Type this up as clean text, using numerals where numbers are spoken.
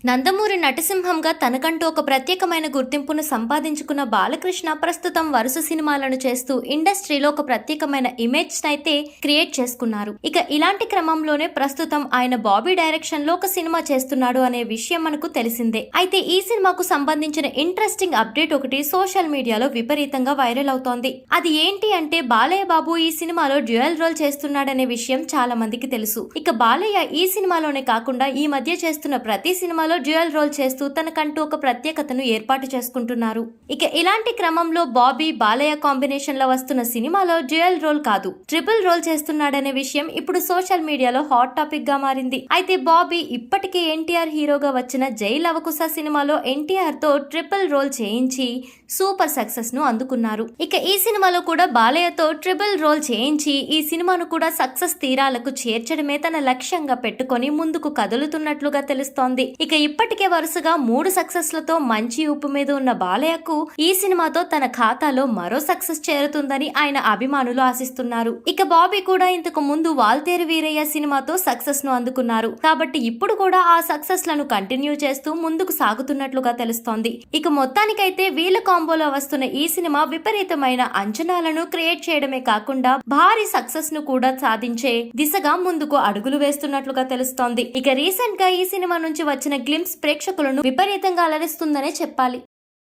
నందమూరి నటసింహంగా తనకంటూ ఒక ప్రత్యేకమైన గుర్తింపును సంపాదించుకున్న బాలకృష్ణ ప్రస్తుతం వరుస సినిమాలను చేస్తూ ఇండస్ట్రీలో ఒక ప్రత్యేకమైన ఇమేజ్ అయితే క్రియేట్ చేసుకున్నారు. ఇక ఇలాంటి క్రమంలోనే ప్రస్తుతం ఆయన బాబీ డైరెక్షన్ లో ఒక సినిమా చేస్తున్నాడు అనే విషయం మనకు తెలిసిందే. అయితే ఈ సినిమాకు సంబంధించిన ఇంట్రెస్టింగ్ అప్డేట్ ఒకటి సోషల్ మీడియాలో విపరీతంగా వైరల్ అవుతోంది. అది ఏంటి అంటే బాలయ్య బాబు ఈ సినిమాలో డ్యూయల్ రోల్ చేస్తున్నాడనే విషయం చాలా మందికి తెలుసు. ఇక బాలయ్య ఈ సినిమాలోనే కాకుండా ఈ మధ్య చేస్తున్న ప్రతి సినిమాలో డ్యూయల్ రోల్ చేస్తూ తనకంటూ ఒక ప్రత్యేకతను ఏర్పాటు చేసుకుంటున్నారు. ఇక ఇలాంటి క్రమంలో బాబీ బాలయ్య కాంబినేషన్ లో వస్తున్న సినిమాలో డ్యూయల్ రోల్ కాదు, ట్రిపుల్ రోల్ చేస్తున్నాడనే విషయం ఇప్పుడు సోషల్ మీడియాలో హాట్ టాపిక్ గా మారింది. అయితే బాబీ ఇప్పటికే ఎన్టీఆర్ హీరోగా వచ్చిన జై లవకుశ సినిమాలో ఎన్టీఆర్ తో ట్రిపుల్ రోల్ చేయించి సూపర్ సక్సెస్ ను అందుకున్నారు. ఇక ఈ సినిమాలో కూడా బాలయ్యతో ట్రిపుల్ రోల్ చేయించి ఈ సినిమాను కూడా సక్సెస్ తీరాలకు చేర్చడమే తన లక్ష్యంగా పెట్టుకొని ముందుకు కదులుతున్నట్లుగా తెలుస్తోంది. ఇక ఇప్పటికే వరుసగా 3 సక్సెస్లతో మంచి ఊపు మీద ఉన్న బాలయ్యకు ఈ సినిమాతో తన ఖాతాలో మరో సక్సెస్ చేరుతుందని ఆయన అభిమానులు ఆశిస్తున్నారు. ఇక బాబీ కూడా ఇంతకు ముందు వాల్తేరు వీరయ్య సినిమాతో సక్సెస్ ను అందుకున్నారు. కాబట్టి ఇప్పుడు కూడా ఆ సక్సెస్ లను కంటిన్యూ చేస్తూ ముందుకు సాగుతున్నట్లుగా తెలుస్తోంది. ఇక మొత్తానికైతే వీళ్ళ కాంబోలో వస్తున్న ఈ సినిమా విపరీతమైన అంచనాలను క్రియేట్ చేయడమే కాకుండా భారీ సక్సెస్ ను కూడా సాధించే దిశగా ముందుకు అడుగులు వేస్తున్నట్లుగా తెలుస్తోంది. ఇక రీసెంట్ గా ఈ సినిమా నుంచి వచ్చిన గ్లింప్స్ ప్రేక్షకులను విపరీతంగా అలరిస్తుందనే చెప్పాలి.